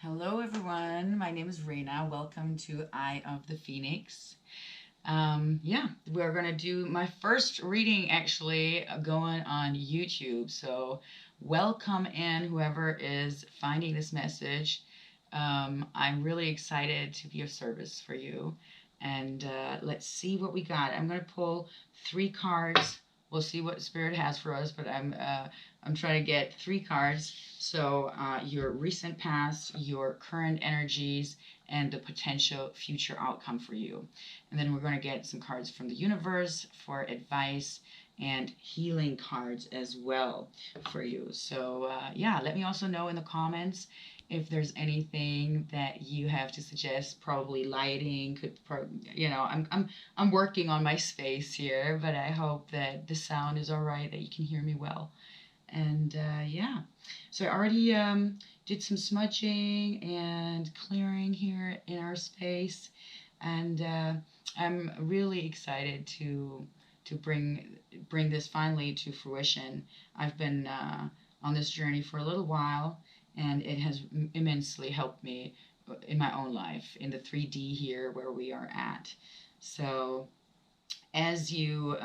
Hello everyone, my name is Reina. Welcome to Eye of the Phoenix. Yeah, we're gonna do my first reading actually going on YouTube. So welcome in whoever is finding this message. I'm really excited to be of service for you. And let's see what we got. I'm gonna pull 3 cards. We'll see what Spirit has for us, but I'm trying to get 3 cards. So your recent past, your current energies, and the potential future outcome for you. And then we're going to get some cards from the universe for advice and healing cards as well for you. So yeah, let me also know in the comments if there's anything that you have to suggest. Probably lighting could, I'm working on my space here, but I hope that the sound is all right, that you can hear me well. And yeah, so I already did some smudging and clearing here in our space, and I'm really excited to bring this finally to fruition. I've been on this journey for a little while, and it has immensely helped me in my own life in the 3D here where we are at. So as you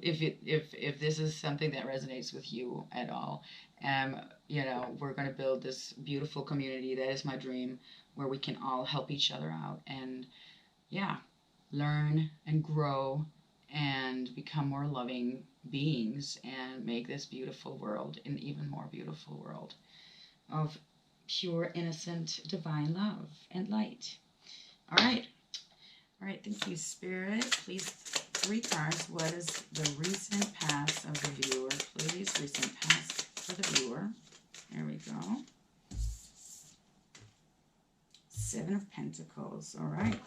if this is something that resonates with you at all, we're going to build this beautiful community that is my dream, where we can all help each other out and yeah, learn and grow and become more loving beings and make this beautiful world an even more beautiful world of pure, innocent, divine love and light. All right. All right, thank you, Spirit. Please, 3 cards. What is the recent past of the viewer? Please, recent past for the viewer. There we go. 7 of Pentacles. All right.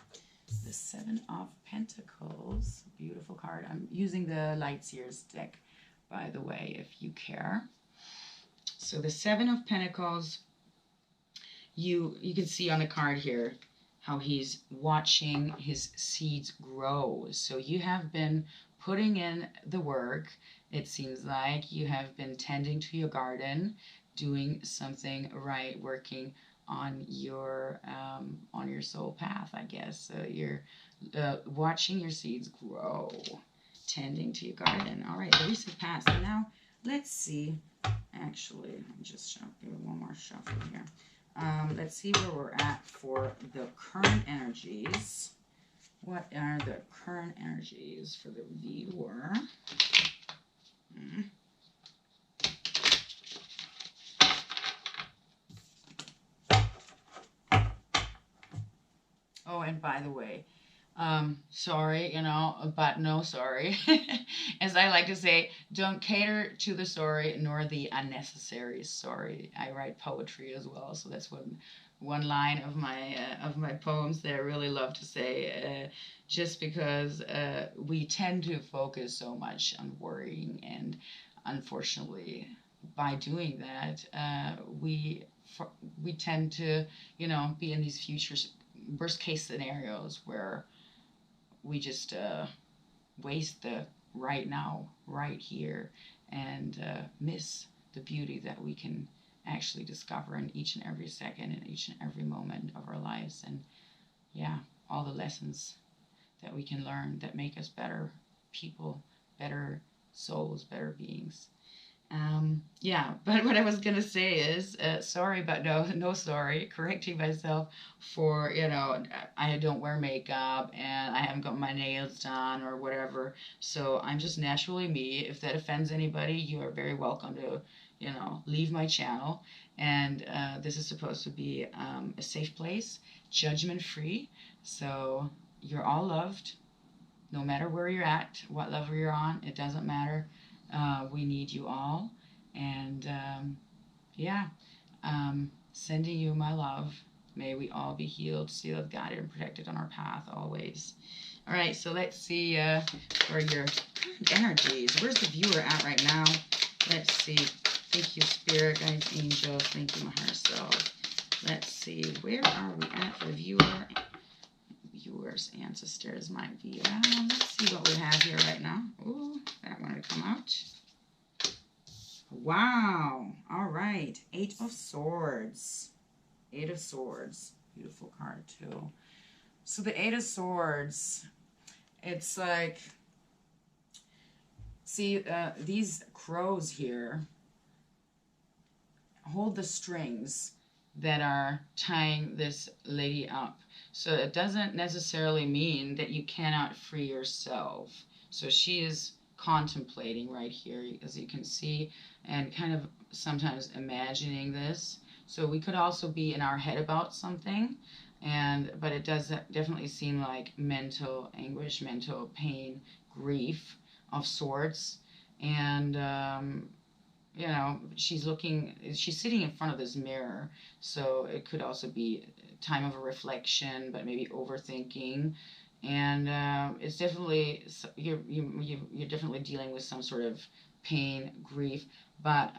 The 7 of Pentacles. Beautiful card. I'm using the Lightseers deck, by the way, if you care. So the 7 of Pentacles, you can see on the card here how he's watching his seeds grow. So you have been putting in the work. It seems like you have been tending to your garden, doing something right, working on your soul path, I guess. So you're watching your seeds grow, tending to your garden. All right, the recent past. And now let's see. Actually, I'm just give it one more shuffle here. Let's see where we're at for the current energies. What are the current energies for the viewer? Oh, and by the way, sorry, but no sorry. As I like to say, don't cater to the sorry nor the unnecessary sorry. I write poetry as well, so that's one line of my poems that I really love to say. Just because we tend to focus so much on worrying, and unfortunately, by doing that, we tend to, be in these worst case scenarios where we just waste the right now, right here, and miss the beauty that we can actually discover in each and every second, in each and every moment of our lives. And yeah, all the lessons that we can learn that make us better people, better souls, better beings. Yeah, but what I was gonna say is, sorry, but no sorry. Correcting myself for, I don't wear makeup and I haven't got my nails done or whatever. So I'm just naturally me. If that offends anybody, you are very welcome to, leave my channel. And this is supposed to be a safe place, judgment-free. So you're all loved, no matter where you're at, what level you're on. It doesn't matter. We need you all. And yeah, sending you my love. May we all be healed, sealed, guided, and protected on our path always. All right, so let's see for your energies. Where's the viewer at right now? Let's see. Thank you, Spirit, guides, angels. Thank you, my higher self. Let's see. Where are we at for the viewer? Viewers, ancestors might be around. Let's see what we have here right now. Ooh, that one to come out. Wow. All right. 8 of Swords. Eight of Swords. Beautiful card, too. So the Eight of Swords, it's like, see, these crows here hold the strings that are tying this lady up. So it doesn't necessarily mean that you cannot free yourself. So she is contemplating right here, as you can see, and kind of sometimes imagining this. So we could also be in our head about something, but it does definitely seem like mental anguish, mental pain, grief of sorts. And you know, she's sitting in front of this mirror, so it could also be time of a reflection, but maybe overthinking. And it's definitely, you're definitely dealing with some sort of pain, grief. But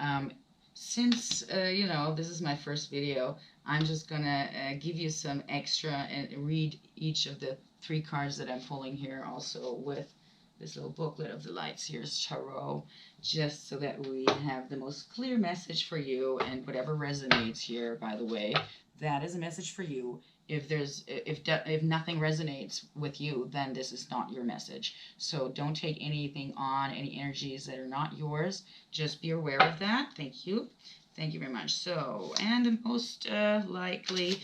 since you know, this is my first video, I'm just gonna give you some extra and read each of the 3 cards that I'm pulling here, also with this little booklet of the Light Seers Tarot, just so that we have the most clear message for you. And whatever resonates here, by the way, that is a message for you. If nothing resonates with you, then this is not your message. So don't take anything on, any energies that are not yours. Just be aware of that. Thank you. Thank you very much. So, and the most likely,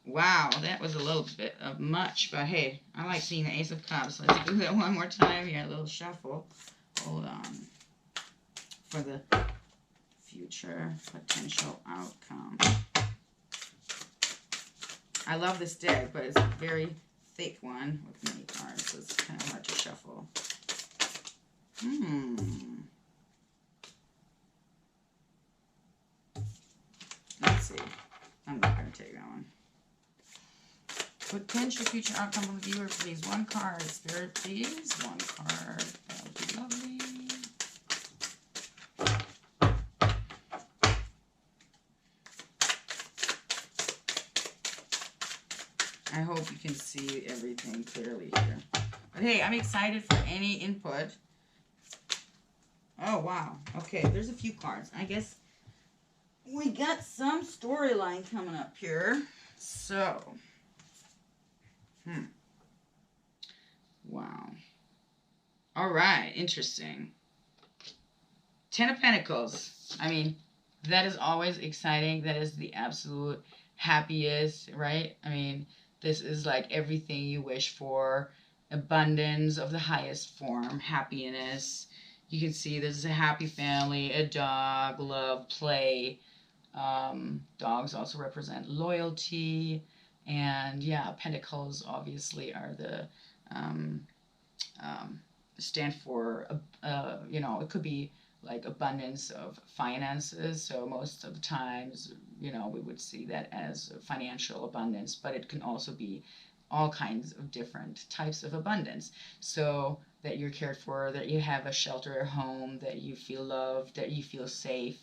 wow, that was a little bit of much, but hey, I like seeing the Ace of Cups. Let's do that one more time here, a little shuffle. Hold on. For the future potential outcome. I love this deck, but it's a very thick one with many cards, so it's kind of hard to shuffle. Let's see. I'm not going to take that one. Potential future outcome from the viewer, please. One card. Spirit, please. One card. That would be lovely. I hope you can see everything clearly here. But hey, I'm excited for any input. Oh, wow. Okay, there's a few cards. I guess we got some storyline coming up here. So, wow. All right, interesting. 10 of Pentacles. I mean, that is always exciting. That is the absolute happiest, right? I mean, this is like everything you wish for. Abundance of the highest form. Happiness. You can see this is a happy family, a dog, love, play. Dogs also represent loyalty. And yeah, Pentacles obviously are the, stand for, you know, it could be like abundance of finances. So most of the times, you know, we would see that as financial abundance, but it can also be all kinds of different types of abundance. So that you're cared for, that you have a shelter at home, that you feel loved, that you feel safe,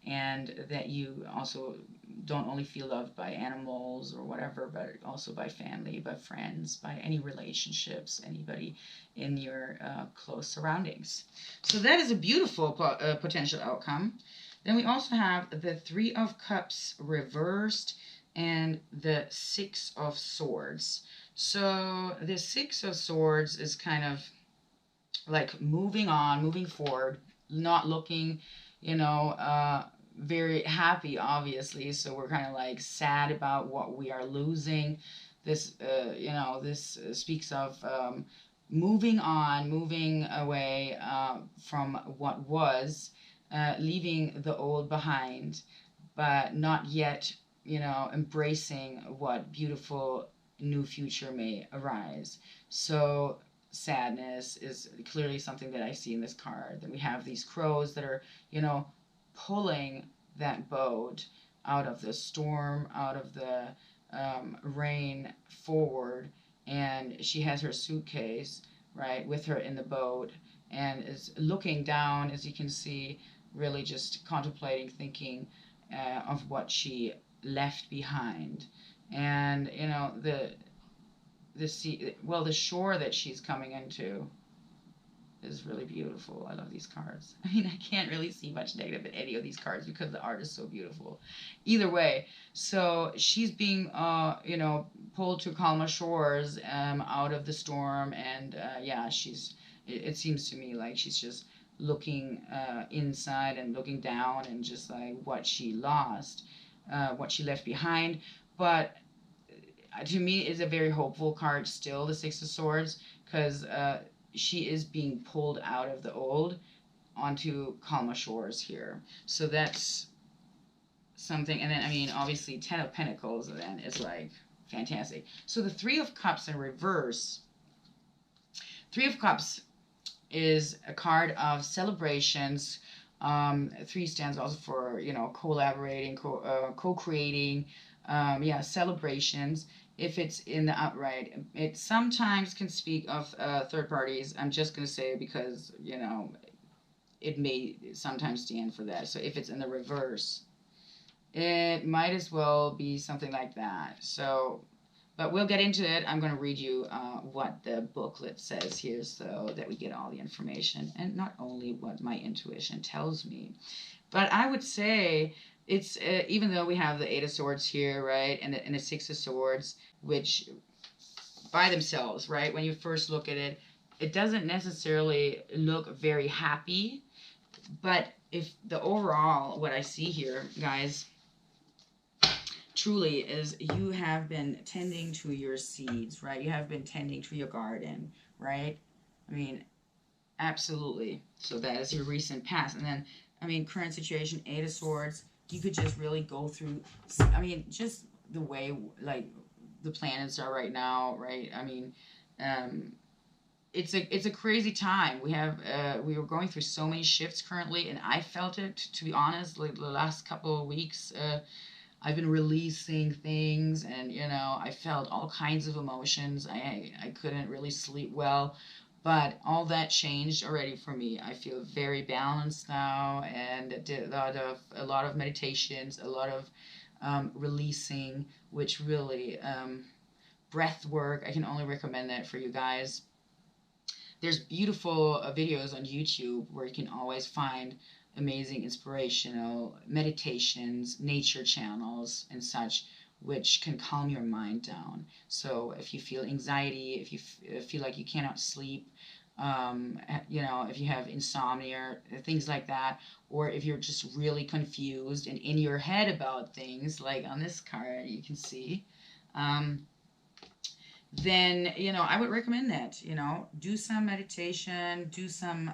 and that you also don't only feel loved by animals or whatever, but also by family, by friends, by any relationships, anybody in your close surroundings. So that is a beautiful potential outcome. Then we also have the 3 of Cups reversed and the 6 of Swords. So the 6 of Swords is kind of like moving on, moving forward, not looking, you know, very happy, obviously. So we're kind of like sad about what we are losing. This, you know, this speaks of moving on, moving away from what was, leaving the old behind, but not yet, you know, embracing what beautiful new future may arise. So sadness is clearly something that I see in this card. Then we have these crows that are, you know, pulling that boat out of the storm, out of the rain forward, and she has her suitcase, right, with her in the boat, and is looking down, as you can see, really just contemplating, thinking of what she left behind. And, you know, the sea, well, the shore that she's coming into, is really beautiful. I love these cards. I mean, I can't really see much negative in any of these cards because the art is so beautiful. Either way, so she's being, you know, pulled to calmer shores, out of the storm, and yeah, it seems to me like she's just looking inside and looking down and just like what she lost, what she left behind. But to me, it's a very hopeful card still, the Six of Swords, because she is being pulled out of the old onto calmer shores here. So that's something. And then, I mean, obviously, Ten of Pentacles then is like fantastic. So the Three of Cups in reverse. Three of Cups is a card of celebrations. Three stands also for, you know, collaborating, co-creating, yeah, celebrations. If it's in the upright, it sometimes can speak of third parties. I'm just going to say it because, you know, it may sometimes stand for that. So if it's in the reverse, it might as well be something like that. So, but we'll get into it. I'm going to read you what the booklet says here so that we get all the information and not only what my intuition tells me. But I would say it's, even though we have the Eight of Swords here, right, and the Six of Swords, which by themselves, right, when you first look at it, it doesn't necessarily look very happy. But if the overall, what I see here, guys, truly is you have been tending to your seeds, right? You have been tending to your garden, right? I mean, absolutely. So that is your recent past. And then, I mean, current situation, Eight of Swords, you could just really go through, I mean, just the way, like, the planets are right now, right? I mean, it's a crazy time. We were going through so many shifts currently, and I felt it, to be honest, like the last couple of weeks. I've been releasing things, and you know, I felt all kinds of emotions. I couldn't really sleep well, but all that changed already for me. I feel very balanced now, and did a lot of meditations, a lot of releasing, which really breath work. I can only recommend that for you guys. There's beautiful videos on YouTube where you can always find amazing inspirational meditations, nature channels, and such, which can calm your mind down. So if you feel anxiety, if you feel like you cannot sleep, you know, if you have insomnia, things like that, or if you're just really confused and in your head about things, like on this card, you can see, then, you know, I would recommend that, you know, do some meditation, do some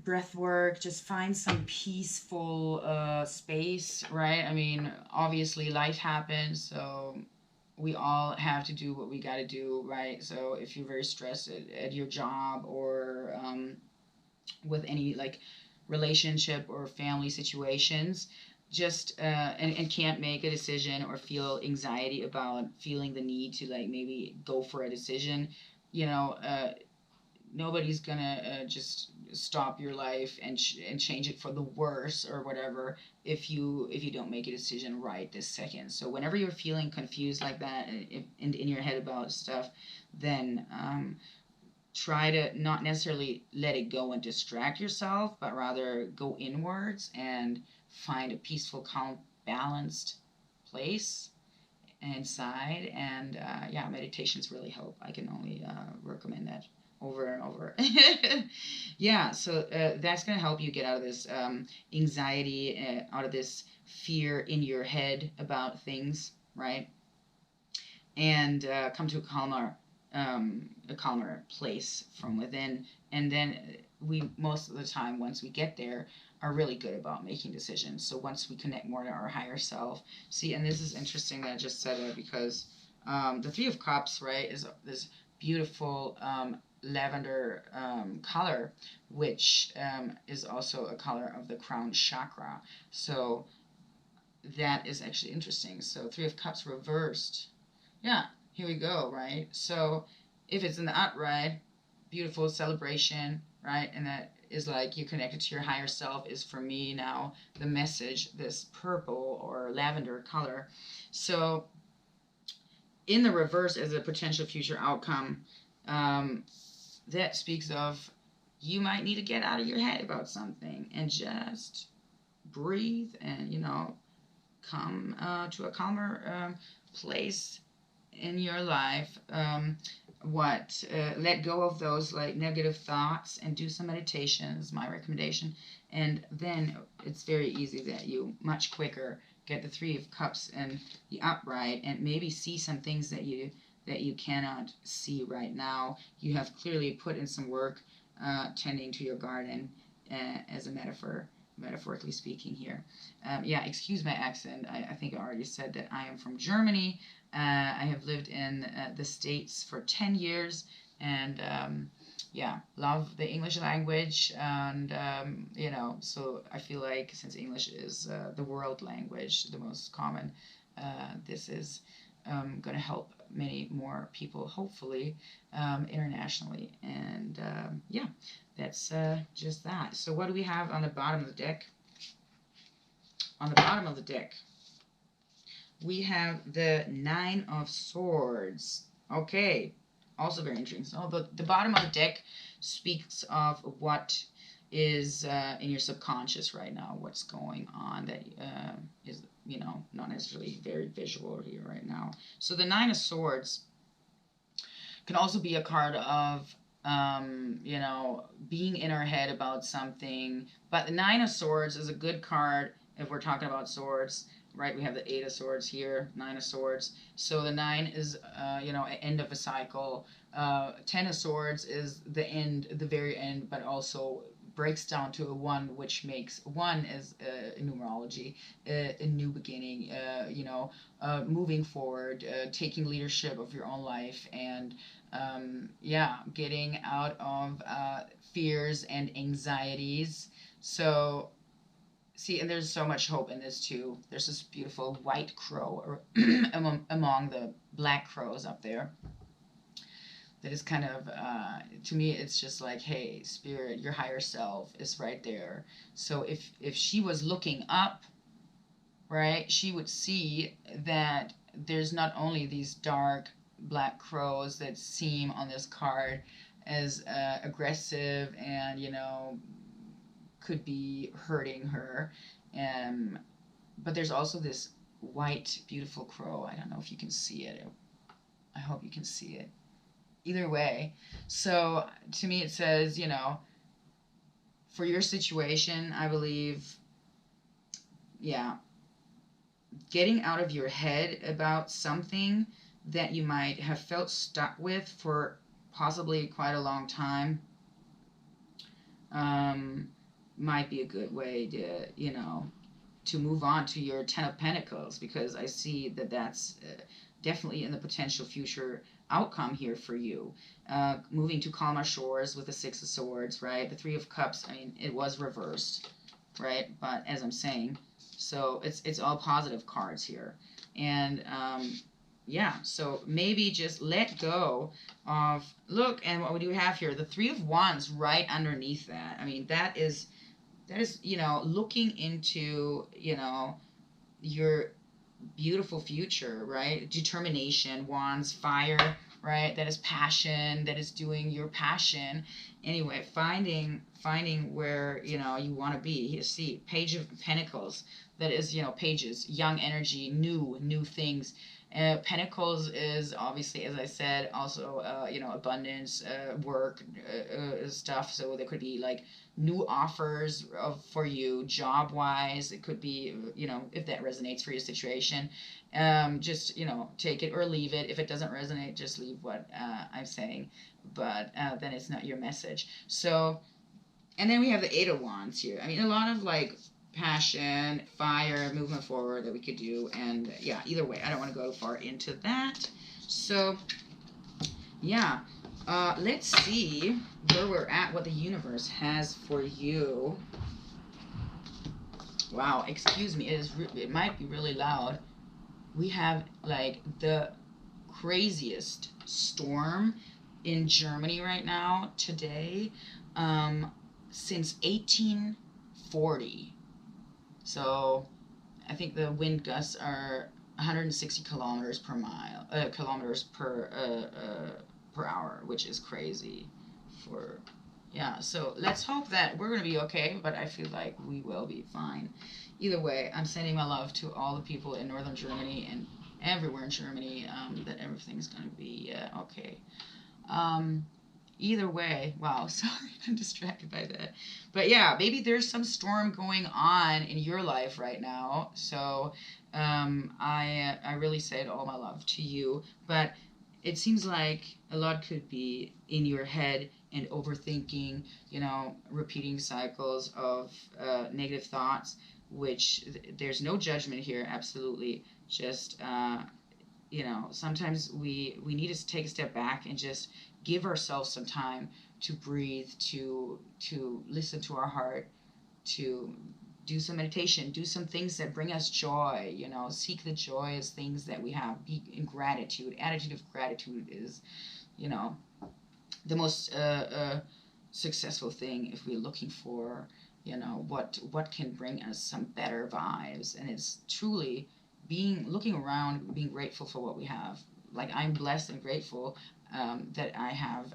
breath work, just find some peaceful space, right? I mean, obviously life happens, so we all have to do what we got to do, right? So if you're very stressed at your job or with any like relationship or family situations, just and can't make a decision or feel anxiety about feeling the need to like maybe go for a decision, you know, nobody's gonna just stop your life and change it for the worse or whatever if you don't make a decision right this second. So whenever you're feeling confused like that and in your head about stuff, then try to not necessarily let it go and distract yourself, but rather go inwards and find a peaceful, calm, balanced place inside. And yeah, meditations really help. I can only recommend that over and over. Yeah, so that's going to help you get out of this anxiety, out of this fear in your head about things, right? And come to a calmer place from within. And then we, most of the time, once we get there, are really good about making decisions. So once we connect more to our higher self, see, and this is interesting that I just said it because the Three of Cups, right, is this beautiful lavender color, which is also a color of the crown chakra. So that is actually interesting. So Three of Cups reversed. Yeah, here we go, right? So if it's in the upright, beautiful celebration, right? And that is like you connected to your higher self is for me now the message, this purple or lavender color. So in the reverse as a potential future outcome, that speaks of you might need to get out of your head about something and just breathe and, come to a calmer place in your life. Let go of those like negative thoughts and do some meditation is my recommendation. And then it's very easy that you much quicker get the Three of Cups and the upright, and maybe see some things that you cannot see right now. You have clearly put in some work tending to your garden, as a metaphorically speaking here. Yeah, excuse my accent. I think I already said that I am from Germany. I have lived in the States for 10 years, and yeah, love the English language. And, so I feel like since English is the world language, the most common, this is going to help many more people, hopefully, internationally. And yeah, that's just that. So what do we have on the bottom of the deck? On the bottom of the deck, we have the Nine of Swords. Okay, also very interesting. So the bottom of the deck speaks of what is in your subconscious right now, what's going on that is, not necessarily very visual here right now. So the Nine of Swords can also be a card of, being in our head about something. But the Nine of Swords is a good card if we're talking about swords, right? We have the Eight of Swords here, Nine of Swords. So the Nine is, end of a cycle. 10 of Swords is the end, the very end, but also breaks down to a 1, which makes 1 as in numerology, a new beginning, moving forward, taking leadership of your own life, and getting out of fears and anxieties. So see, and there's so much hope in this too. There's this beautiful white crow among the black crows up there. That is kind of, to me, it's just like, hey, spirit, your higher self is right there. So if she was looking up, right, she would see that there's not only these dark black crows that seem on this card as aggressive and, could be hurting her, but there's also this white, beautiful crow. I don't know if you can see it. I hope you can see it. Either way, so to me it says, for your situation, I believe, getting out of your head about something that you might have felt stuck with for possibly quite a long time, might be a good way to move on to your Ten of Pentacles, because I see that that's definitely in the potential future outcome here for you. Moving to calmer shores with the Six of Swords, right? The Three of Cups, I mean, it was reversed, right? But as I'm saying, so it's all positive cards here. And so maybe just let go of, look, and what do we have here? The Three of Wands right underneath that. I mean, that is looking into, your beautiful future, right? Determination, wands, fire, right? That is passion, that is doing your passion. Anyway, finding where, you want to be. You see, Page of Pentacles, that is, pages, young energy, new things. Pentacles is obviously, as I said, also, abundance, work, stuff. So there could be like new offers for you job-wise. It could be, if that resonates for your situation, just, take it or leave it. If it doesn't resonate, just leave what I'm saying. But then it's not your message. So, and then we have the Eight of Wands here. I mean, a lot of like passion, fire, movement forward that we could do. And either way, I don't want to go far into that. So let's see where we're at, what the universe has for you. Wow, excuse me, it might be really loud. We have like the craziest storm in Germany right now today, since 1840. So I think the wind gusts are 160 kilometers per hour, which is crazy for, yeah, so let's hope that we're going to be okay, but I feel like we will be fine. Either way, I'm sending my love to all the people in northern Germany and everywhere in Germany, that everything's going to be okay. Um, Either way, wow, sorry, I'm distracted by that. But yeah, maybe there's some storm going on in your life right now. So I really said all my love to you. But it seems like a lot could be in your head and overthinking, repeating cycles of negative thoughts, which there's no judgment here, absolutely. Just, sometimes we need to take a step back and just give ourselves some time to breathe, to listen to our heart, to do some meditation, do some things that bring us joy, seek the joyous things that we have, be in gratitude. Attitude of gratitude is, the most successful thing if we're looking for, what can bring us some better vibes. And it's truly looking around, being grateful for what we have. Like, I'm blessed and grateful that I have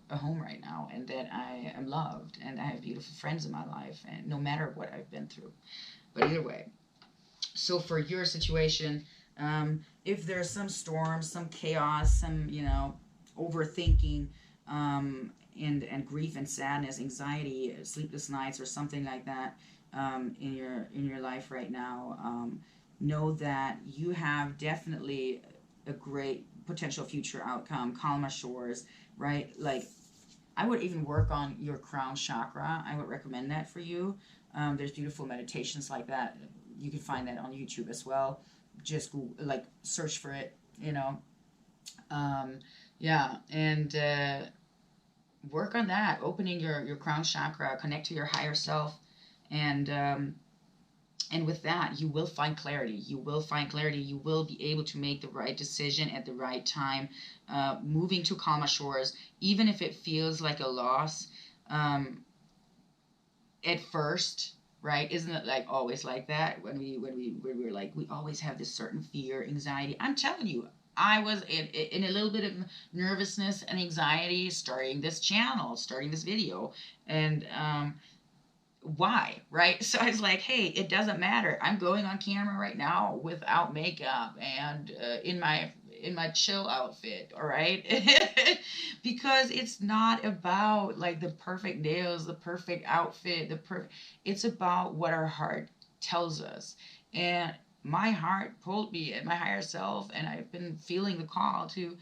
a home right now, and that I am loved, and I have beautiful friends in my life, and no matter what I've been through. But either way, so for your situation, if there's some storm, some chaos, some overthinking, and grief and sadness, anxiety, sleepless nights, or something like that, in your life right now, know that you have definitely a great potential future outcome, calmer shores, right? Like, I would even work on your crown chakra. I would recommend that for you. There's beautiful meditations like that. You can find that on YouTube as well. Just search for it, yeah, and work on that, opening your crown chakra, connect to your higher self, and with that, you will find clarity. You will find clarity. You will be able to make the right decision at the right time, moving to calmer shores, even if it feels like a loss at first, right? Isn't it like always like that when we're like, we always have this certain fear, anxiety? I'm telling you, I was in a little bit of nervousness and anxiety starting this channel, starting this video, and why, right? So I was like, hey, it doesn't matter. I'm going on camera right now without makeup and in my chill outfit, all right? Because it's not about like the perfect nails, the perfect outfit, it's about what our heart tells us. And my heart pulled me at my higher self, and I've been feeling the call to,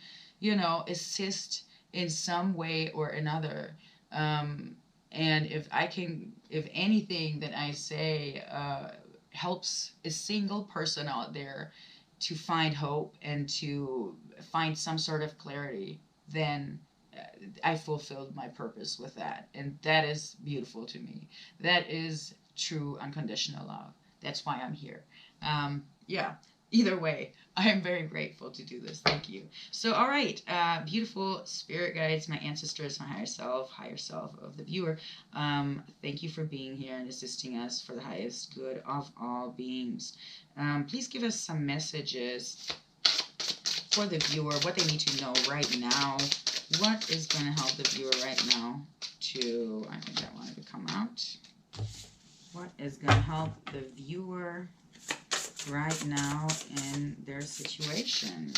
assist in some way or another. And if anything that I say helps a single person out there to find hope and to find some sort of clarity, then I fulfilled my purpose with that. And that is beautiful to me. That is true unconditional love. That's why I'm here. Yeah. Either way, I am very grateful to do this. Thank you. So, all right, beautiful spirit guides, my ancestors, my higher self of the viewer. Thank you for being here and assisting us for the highest good of all beings. Please give us some messages for the viewer, what they need to know right now. What is going to help the viewer right now I think that wanted to come out. What is going to help the viewer right now in their situation?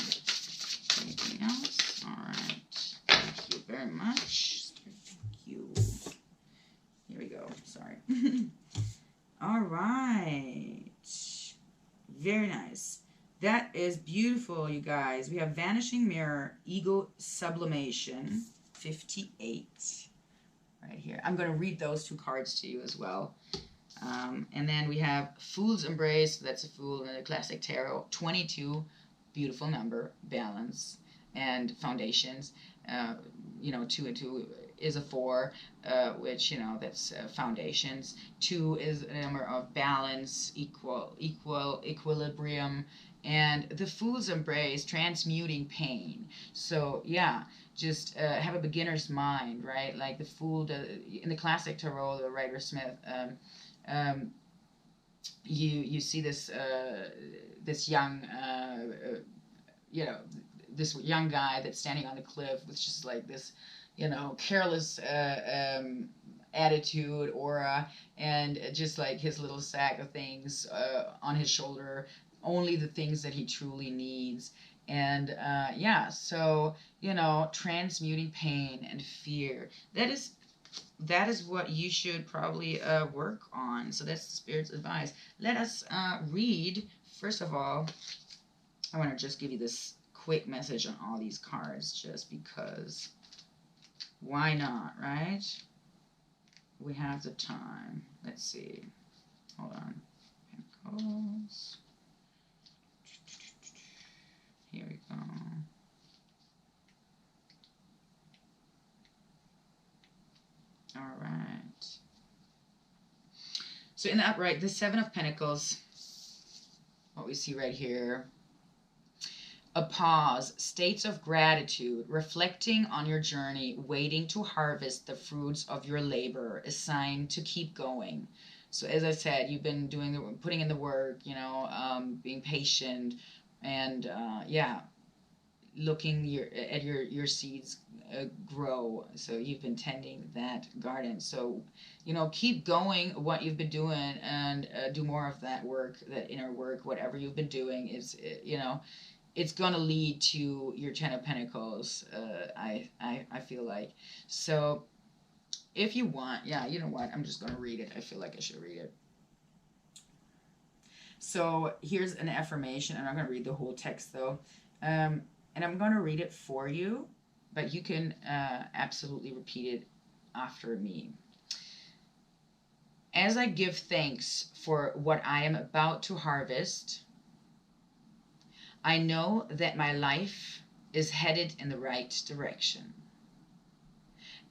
Anything else? All right. Thank you very much. Thank you. Here we go. Sorry. All right. Very nice. That is beautiful, you guys. We have Vanishing Mirror, Ego Sublimation, 58. Right here. I'm going to read those two cards to you as well. And then we have Fool's Embrace. That's a Fool in the classic tarot. 22, beautiful number. Balance and foundations. 2 and 2 is a 4, which, that's foundations. 2 is a number of balance, equilibrium. And the Fool's Embrace, transmuting pain. So, yeah, just have a beginner's mind, right? Like the Fool, in the classic tarot, the Rider-Smith, you see this young this young guy that's standing on the cliff with just like this careless attitude, aura, and just like his little sack of things on his shoulder, only the things that he truly needs. And yeah, so transmuting pain and fear. That is what you should probably work on. So that's the Spirit's advice. Let us read. First of all, I want to just give you this quick message on all these cards, just because. Why not, right? We have the time. Let's see. Hold on. Pentacles. Here we go. All right. So in the upright, the Seven of Pentacles, what we see right here, a pause, states of gratitude, reflecting on your journey, waiting to harvest the fruits of your labor, a sign to keep going. So as I said, you've been putting in the work, being patient, and yeah, looking at your seeds grow. So you've been tending that garden. So keep going what you've been doing, and do more of that work, that inner work. Whatever you've been doing is it's going to lead to your Ten of Pentacles. I feel like. So if you want, yeah, you know what, I'm just going to read it. I feel like I should read it. So here's an affirmation. I'm not going to read the whole text though. And I'm going to read it for you, but you can absolutely repeat it after me. As I give thanks for what I am about to harvest, I know that my life is headed in the right direction.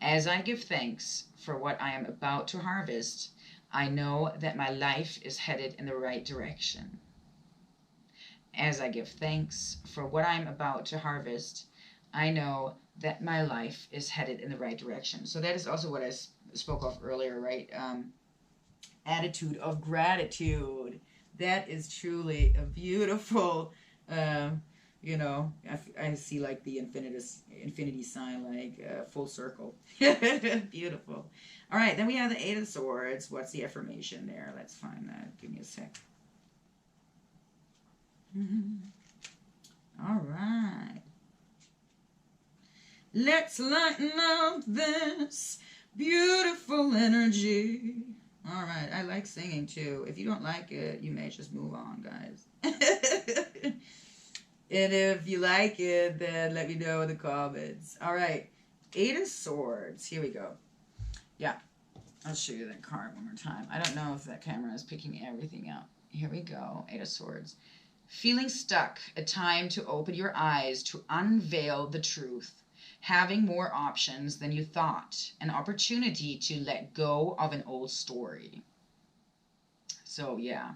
As I give thanks for what I am about to harvest, I know that my life is headed in the right direction. As I give thanks for what I'm about to harvest, I know that my life is headed in the right direction. So that is also what I spoke of earlier, right? Attitude of gratitude. That is truly a beautiful, I see like the infinity sign, like full circle. Beautiful. All right, then we have the Eight of Swords. What's the affirmation there? Let's find that. Give me a sec. All right. Let's lighten up this beautiful energy. All right, I like singing too. If you don't like it, you may just move on, guys. And if you like it, then let me know in the comments. All right, Eight of Swords. Here we go. Yeah, I'll show you that card one more time. I don't know if that camera is picking everything up. Here we go, Eight of Swords. Feeling stuck, a time to open your eyes, to unveil the truth. Having more options than you thought. An opportunity to let go of an old story. So, yeah.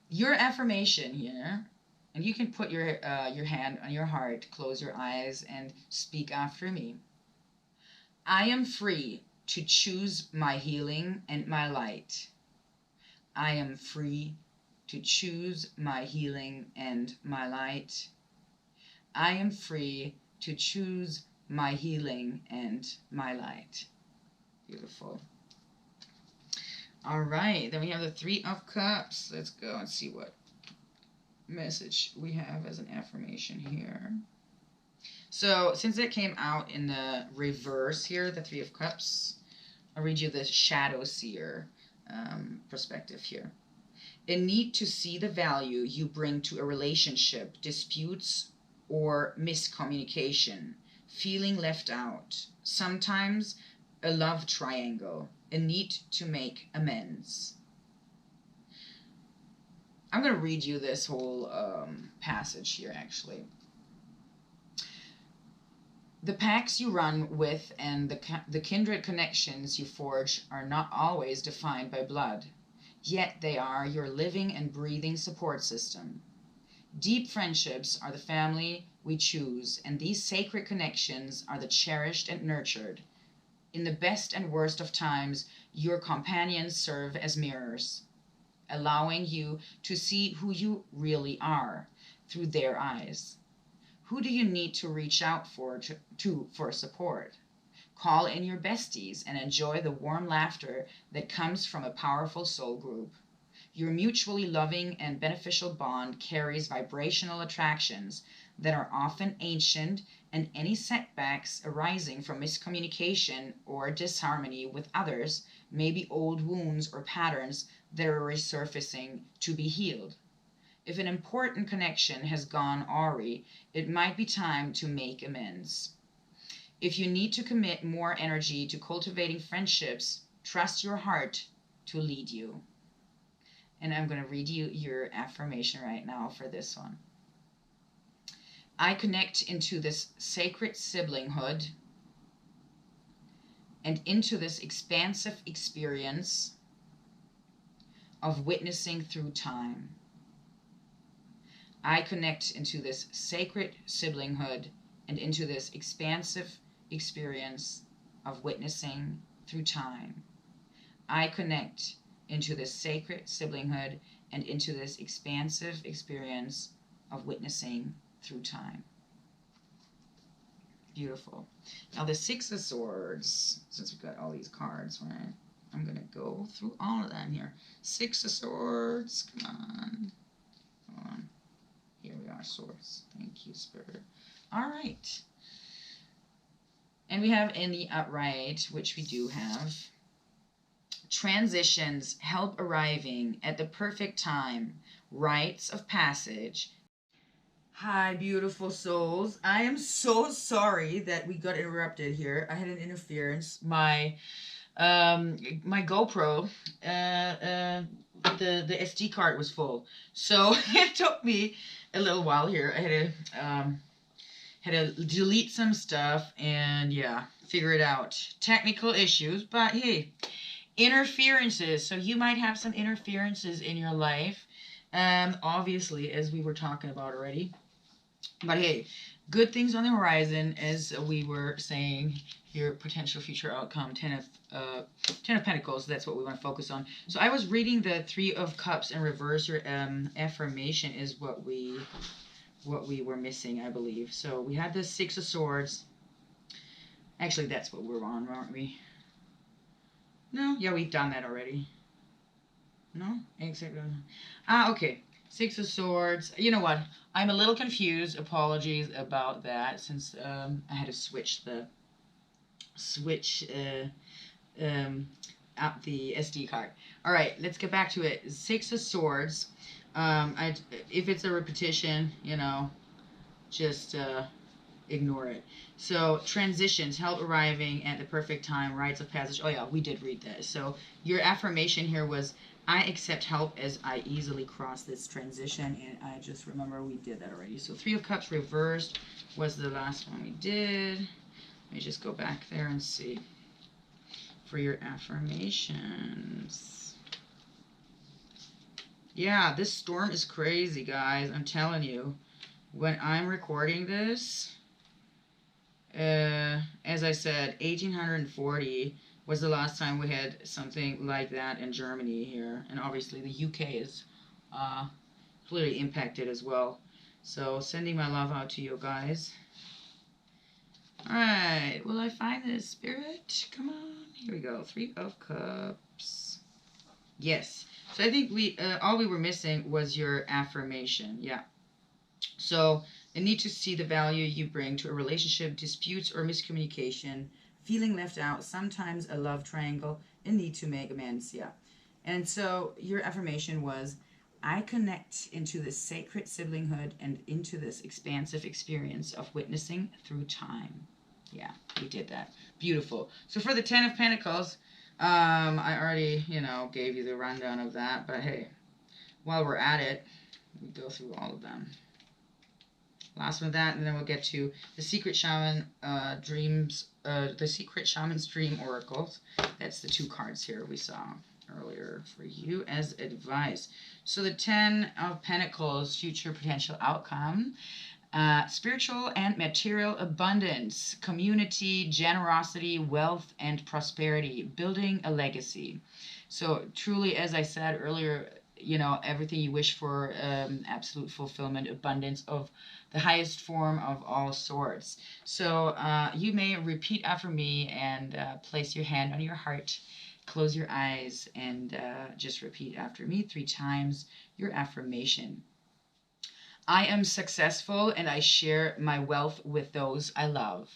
Your affirmation here, and you can put your hand on your heart, close your eyes, and speak after me. I am free to choose my healing and my light. I am free to choose my healing and my light. I am free to choose my healing and my light. Beautiful. All right, then we have the Three of Cups. Let's go and see what message we have as an affirmation here. So since it came out in the reverse here, the Three of Cups, I'll read you the Shadow Seer perspective here. A need to see the value you bring to a relationship, disputes, or miscommunication, feeling left out, sometimes a love triangle, a need to make amends. I'm going to read you this whole passage here, actually. The pacts you run with and the kindred connections you forge are not always defined by blood, yet they are your living and breathing support system. Deep friendships are the family we choose, and these sacred connections are the cherished and nurtured. In the best and worst of times, your companions serve as mirrors, allowing you to see who you really are through their eyes. Who do you need to reach out for support? Call in your besties and enjoy the warm laughter that comes from a powerful soul group. Your mutually loving and beneficial bond carries vibrational attractions that are often ancient, and any setbacks arising from miscommunication or disharmony with others may be old wounds or patterns that are resurfacing to be healed. If an important connection has gone awry, it might be time to make amends. If you need to commit more energy to cultivating friendships, trust your heart to lead you. And I'm going to read you your affirmation right now for this one. I connect into this sacred siblinghood and into this expansive experience of witnessing through time. I connect into this sacred siblinghood and into this expansive experience of witnessing through time. I connect into this sacred siblinghood and into this expansive experience of witnessing through time. Beautiful. Now the Six of Swords, since we've got all these cards, right? I'm going to go through all of them here. Six of Swords, come on. Come on. Here we are, Swords. Thank you, Spirit. All right. And we have in the upright, which we do have, transitions help arriving at the perfect time, rites of passage. Hi, beautiful souls. I am so sorry that we got interrupted here. I had an interference. My GoPro, the SD card was full, so it took me a little while here. I had to delete some stuff and yeah, figure it out. Technical issues, but hey, interferences. So you might have some interferences in your life, obviously, as we were talking about already. But hey, good things on the horizon, as we were saying here. Potential future outcome, Ten of Pentacles. That's what we want to focus on. So I was reading the Three of Cups in reverse. Your affirmation is what we were missing, I believe. So we had the Six of Swords. Actually, that's what we're on, aren't we? No? Yeah, we've done that already. No? Exactly. Okay. Six of Swords. You know what? I'm a little confused. Apologies about that, since I had to switch out the SD card. All right, let's get back to it. Six of Swords. If it's a repetition, you know, just ignore it. So transitions help arriving at the perfect time, rites of passage. Oh yeah, we did read that. So your affirmation here was, I accept help as I easily cross this transition. And I just remember we did that already. So Three of Cups reversed was the last one we did. Let me just go back there and see for your affirmations. Yeah, this storm is crazy, guys. I'm telling you. When I'm recording this, as I said, 1840 was the last time we had something like that in Germany here. And obviously the UK is clearly impacted as well. So sending my love out to you guys. Alright, will I find this, Spirit? Come on. Here we go. Three of Cups. Yes. So I think all we were missing was your affirmation. Yeah. So the need to see the value you bring to a relationship, disputes or miscommunication, feeling left out, sometimes a love triangle, and need to make amends. Yeah. And so your affirmation was, I connect into this sacred siblinghood and into this expansive experience of witnessing through time. Yeah, we did that. Beautiful. So for the Ten of Pentacles, I already, gave you the rundown of that. But hey, while we're at it, we go through all of them. Last one of that, and then we'll get to the Secret Shaman the Secret Shaman's Dream Oracles. That's the two cards here we saw earlier for you as advice. So the Ten of Pentacles, future potential outcome. Spiritual and material abundance, community, generosity, wealth, and prosperity, building a legacy. So truly, as I said earlier, you know, everything you wish for, absolute fulfillment, abundance of the highest form of all sorts. So you may repeat after me and place your hand on your heart, close your eyes, and just repeat after me 3 times your affirmation. I am successful and I share my wealth with those I love.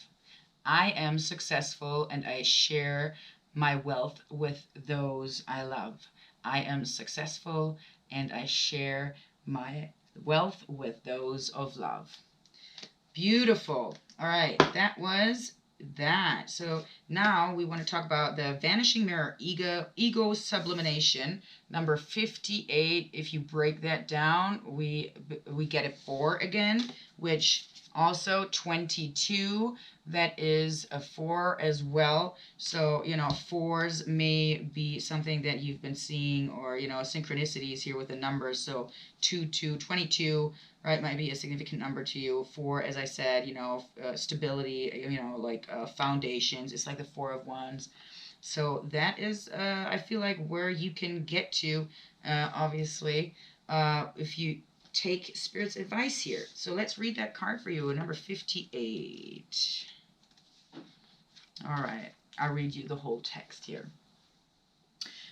I am successful and I share my wealth with those I love. I am successful and I share my wealth with those of love. Beautiful. All right, that was that. So now we want to talk about the vanishing mirror, ego sublimation, number 58. If you break that down, we get a 4 again, which also 22, that is a 4 as well. So, you know, 4s may be something that you've been seeing, or, you know, synchronicities here with the numbers. So 22, right, might be a significant number to you. 4, as I said, you know, stability, you know, like foundations. It's like the 4 of Wands. So that is, I feel like, where you can get to, obviously, if you take Spirit's advice here. So let's read that card for you, number 58. All right, I'll read you the whole text here.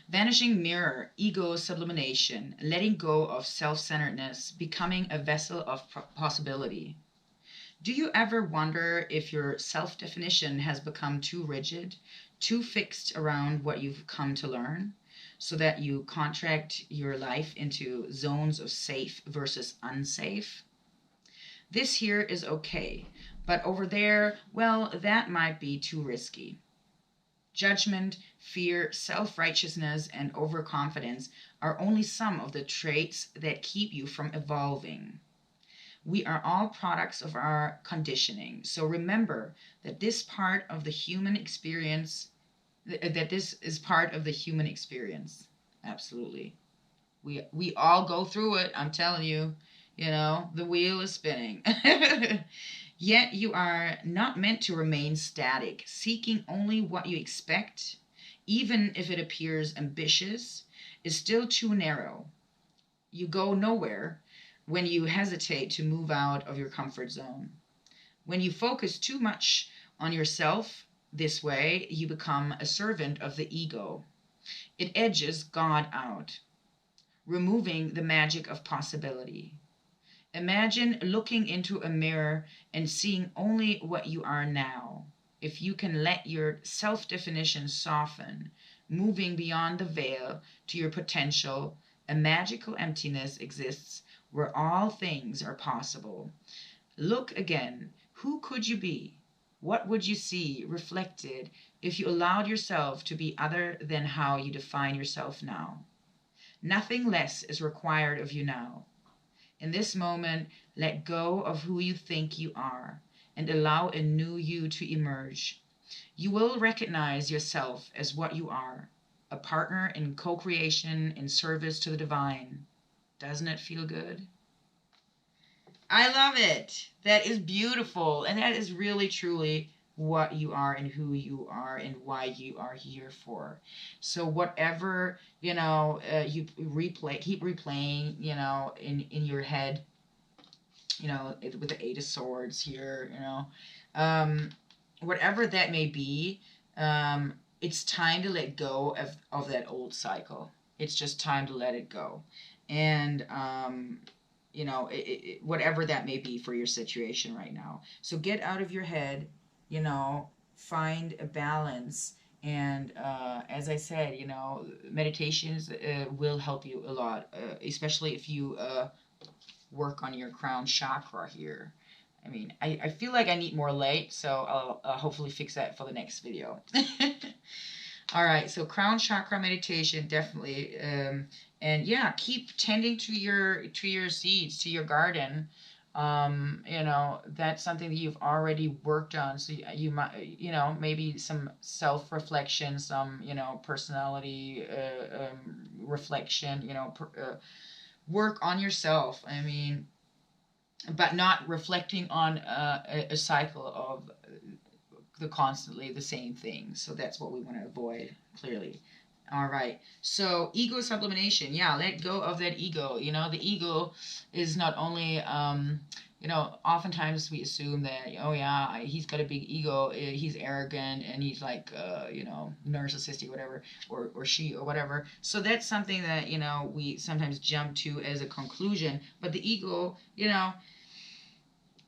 Vanishing mirror, ego sublimation, letting go of self-centeredness, becoming a vessel of possibility. Do you ever wonder if your self-definition has become too rigid, too fixed around what you've come to learn, so that you contract your life into zones of safe versus unsafe? This here is okay, but over there, well, that might be too risky. Judgment, fear, self-righteousness, and overconfidence are only some of the traits that keep you from evolving. We are all products of our conditioning. So remember that this part of the human experience, that this is part of the human experience. Absolutely. We all go through it. I'm telling you, you know, the wheel is spinning. Yet you are not meant to remain static, seeking only what you expect, even if it appears ambitious, is still too narrow. You go nowhere when you hesitate to move out of your comfort zone. When you focus too much on yourself this way, you become a servant of the ego. It edges God out, removing the magic of possibility. Imagine looking into a mirror and seeing only what you are now. If you can let your self-definition soften, moving beyond the veil to your potential, a magical emptiness exists where all things are possible. Look again. Who could you be? What would you see reflected if you allowed yourself to be other than how you define yourself now? Nothing less is required of you now. In this moment, let go of who you think you are and allow a new you to emerge. You will recognize yourself as what you are, a partner in co-creation, in service to the divine. Doesn't it feel good? I love it. That is beautiful. And that is really, truly what you are and who you are and why you are here for. So whatever, you know, you keep replaying, you know, in your head, you know, with the 8 of Swords here, you know, whatever that may be, it's time to let go of that old cycle. It's just time to let it go. And, you know, whatever that may be for your situation right now. So get out of your head, you know, find a balance. And as I said, you know, meditations will help you a lot, especially if you work on your crown chakra here. I mean, I feel like I need more light, so I'll hopefully fix that for the next video. All right, so crown chakra meditation, definitely. And yeah, keep tending to your seeds, to your garden. You know, that's something that you've already worked on. So you might, you know, maybe some self-reflection, some, you know, personality reflection, you know, work on yourself. I mean, but not reflecting on a cycle of constantly the same thing. So that's what we want to avoid, clearly. All right. So ego sublimation. Yeah, let go of that ego. You know, the ego is not only oftentimes we assume that, oh yeah, he's got a big ego, he's arrogant and he's like narcissistic, whatever, or she or whatever. So that's something that, we sometimes jump to as a conclusion, but the ego,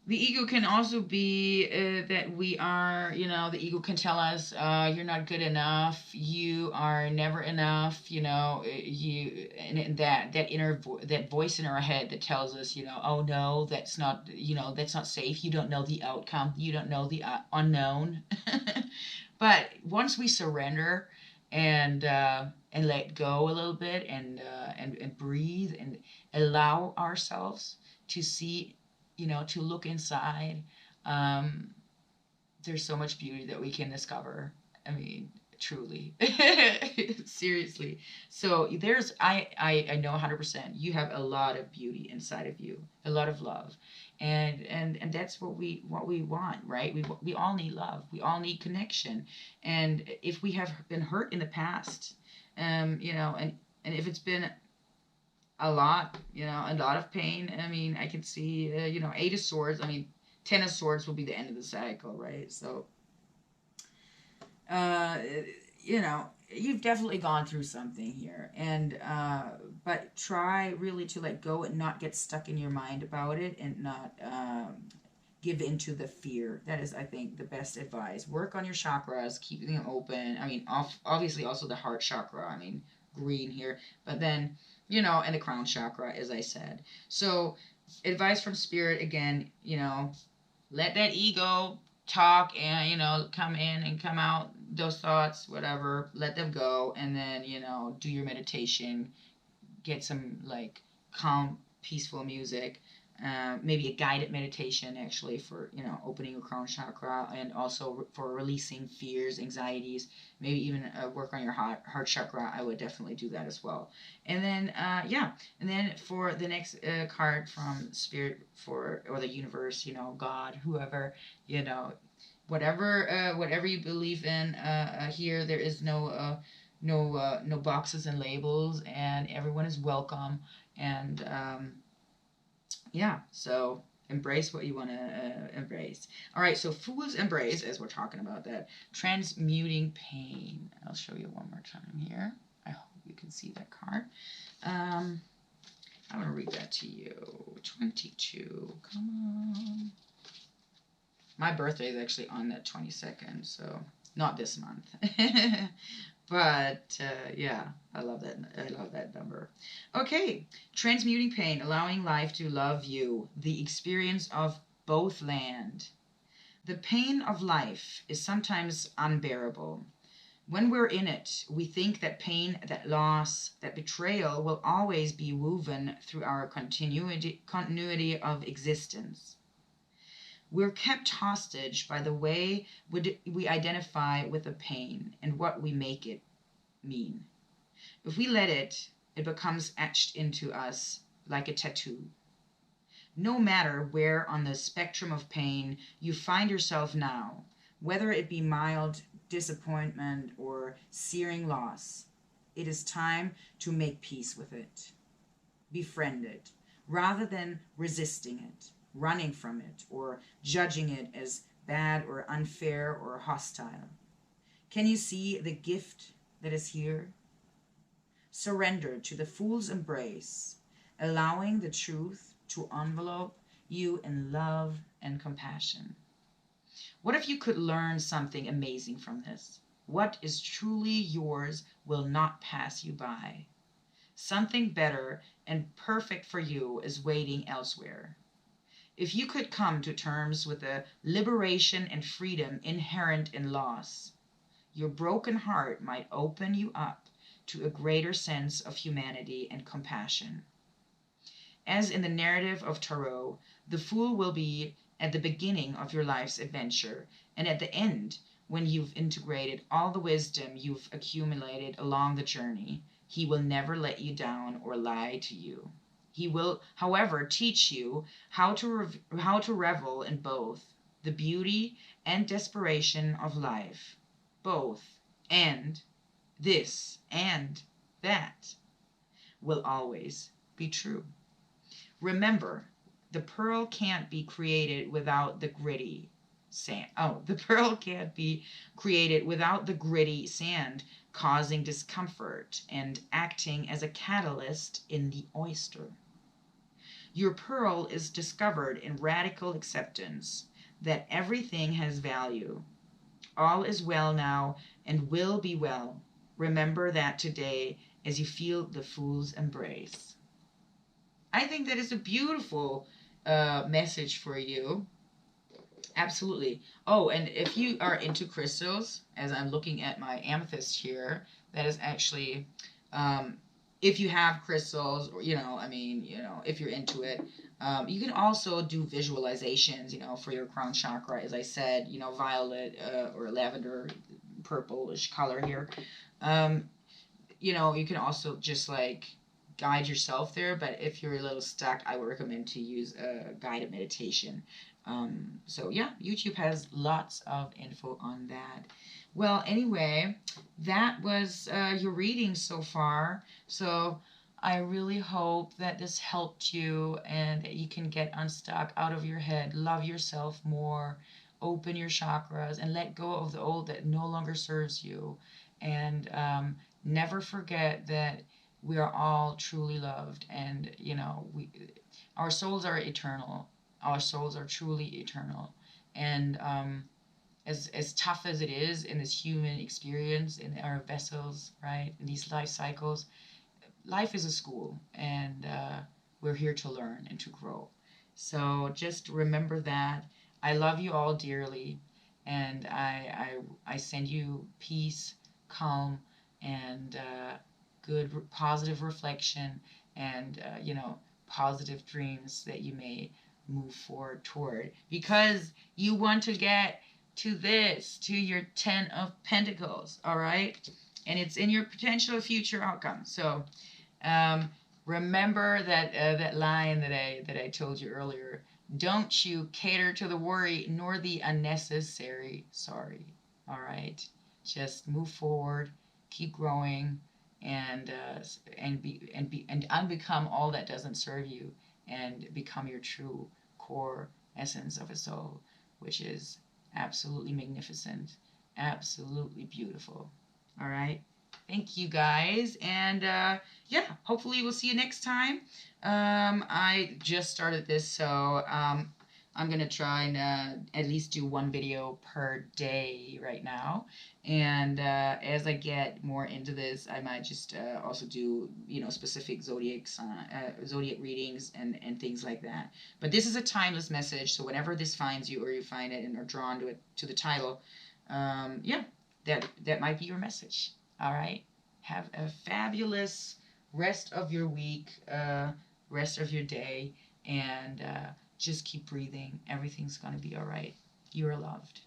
the ego can also be that we are, the ego can tell us, you're not good enough, you are never enough, and that that voice in our head that tells us, oh no, that's not safe. You don't know the outcome. You don't know the unknown. But once we surrender and let go a little bit and breathe and allow ourselves to see, to look inside. Um, there's so much beauty that we can discover. I mean, truly, seriously. So I know 100%. You have a lot of beauty inside of you, a lot of love, and that's what we want, right? We all need love. We all need connection, and if we have been hurt in the past, and if it's been a lot of pain. I mean, I can see, Eight of Swords. I mean, Ten of Swords will be the end of the cycle, right? So, uh, you've definitely gone through something here, and but try really to let go and not get stuck in your mind about it, and not give into the fear. That is, I think, the best advice. Work on your chakras, keeping them open. I mean, obviously also the heart chakra. I mean, green here, but then and the crown chakra, as I said. So, advice from spirit again, let that ego talk and, come in and come out, those thoughts, whatever, let them go. And then, do your meditation, get some like calm, peaceful music. Maybe a guided meditation actually for opening your crown chakra, and also for releasing fears, anxieties. Maybe even work on your heart chakra. I would definitely do that as well. And then and then for the next card from spirit, or the universe, God, whoever, whatever you believe in. Here there is no boxes and labels, and everyone is welcome. And so embrace what you want to embrace. All right, so Fool's Embrace, as we're talking about that, transmuting pain. I'll show you one more time here. I hope you can see that card. I'm going to read that to you. 22. Come on. My birthday is actually on that 22nd, so not this month. But I love that. I love that number. Okay, transmuting pain, allowing life to love you. The experience of both land. The pain of life is sometimes unbearable. When we're in it, we think that pain, that loss, that betrayal will always be woven through our continuity of existence. We're kept hostage by the way we identify with the pain and what we make it mean. If we let it, it becomes etched into us like a tattoo. No matter where on the spectrum of pain you find yourself now, whether it be mild disappointment or searing loss, it is time to make peace with it. Befriend it, rather than resisting it, running from it, or judging it as bad or unfair or hostile. Can you see the gift that is here? Surrender to the Fool's Embrace, allowing the truth to envelope you in love and compassion. What if you could learn something amazing from this? What is truly yours will not pass you by. Something better and perfect for you is waiting elsewhere. If you could come to terms with the liberation and freedom inherent in loss, your broken heart might open you up to a greater sense of humanity and compassion. As in the narrative of Tarot, the Fool will be at the beginning of your life's adventure, and at the end, when you've integrated all the wisdom you've accumulated along the journey, he will never let you down or lie to you. He will, however, teach you how to revel in both the beauty and desperation of life, both, and this and that will always be true. Remember, the pearl can't be created without the gritty sand. Oh, the pearl can't be created without the gritty sand causing discomfort and acting as a catalyst in the oyster. Your pearl is discovered in radical acceptance that everything has value. All is well now and will be well. Remember that today as you feel the fool's embrace. I think that is a beautiful message for you. Absolutely. Oh, and if you are into crystals, as I'm looking at my amethyst here, that is actually, if you have crystals, or, if you're into it, you can also do visualizations, for your crown chakra, as I said, violet or lavender, purplish color here. You can also just like guide yourself there, but if you're a little stuck, I would recommend to use a guided meditation. So yeah, YouTube has lots of info on that. Well, anyway, that was your reading so far. So I really hope that this helped you and that you can get unstuck out of your head, love yourself more, open your chakras, and let go of the old that no longer serves you. And never forget that we are all truly loved, and our souls are eternal. Our souls are truly eternal, and as tough as it is in this human experience, in our vessels, right, in these life cycles, life is a school, and we're here to learn and to grow. So just remember that. I love you all dearly, and I send you peace, calm, and good positive reflection, and positive dreams that you may move forward toward, because you want to get to your 10 of Pentacles, all right? And it's in your potential future outcome. So remember that line that I told you earlier. Don't you cater to the worry nor the unnecessary sorry. All right, just move forward, keep growing, and unbecome all that doesn't serve you, and become your true core essence of a soul, which is absolutely magnificent, absolutely beautiful. All right. Thank you guys. And yeah, hopefully we'll see you next time. I just started this, so I'm going to try and at least do one video per day right now. And as I get more into this, I might just also do, specific zodiac readings and things like that. But this is a timeless message, so whenever this finds you, or you find it and are drawn to the title, yeah, that might be your message. All right. Have a fabulous rest of your week, rest of your day, and just keep breathing. Everything's going to be all right. You're loved.